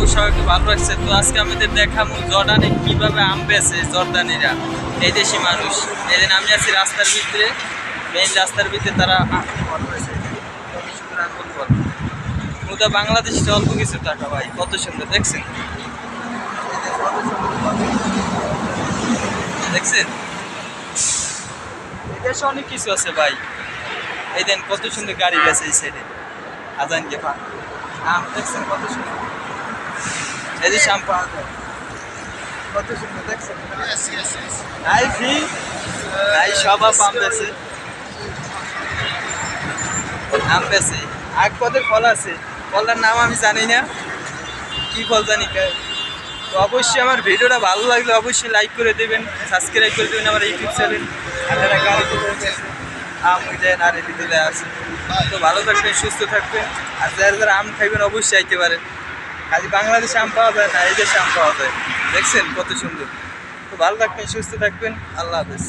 অবশ্যই সবাইকে ভালো রাখছে। তো আজকে আমাদের দেখামু জর্ডানে কিভাবে আম বেছে জর্দানিরা, এই দেশি মানুষ। এই দিন আমি আছি রাস্তার ভিতরে, মেইন রাস্তার ভিতরে তারা মুদা বাংলাদেশে অল্প কিছু টাকা ভাই, কত সুন্দর দেখছেন, দেখছেন এই দেশে অনেক কিছু আছে ভাই। এই দেন কত সুন্দর গাড়ি বেছে এই সাইডে আজান কে পা আম দেখছেন কত সুন্দর, এই যে আম পাওয়া যায় কত সুন্দর দেখছেন। আই ফি আই সব আম বেছে, আম বেছে আগ পদের ফল আছে, ফলের নাম আমি জানি না, কি ফল জানি। তো অবশ্যই আমার ভিডিওটা ভালো লাগলে অবশ্যই লাইক করে দেবেন, সাবস্ক্রাইব করে দেবেন আমার ইউটিউব চ্যানেল। আপনারা গাড়িতে আম দেন আর এদিকে আছে। তো ভালো থাকবেন, সুস্থ থাকবেন, আর যারা যারা আম খাইবেন অবশ্যই আইতে পারেন। খালি বাংলাদেশে আম পাওয়া যায় না, এই দেশে আম পাওয়া যায়। দেখছেন কত সুন্দর। তো ভালো থাকবেন, সুস্থ থাকবেন, আল্লাহ হাফেজ।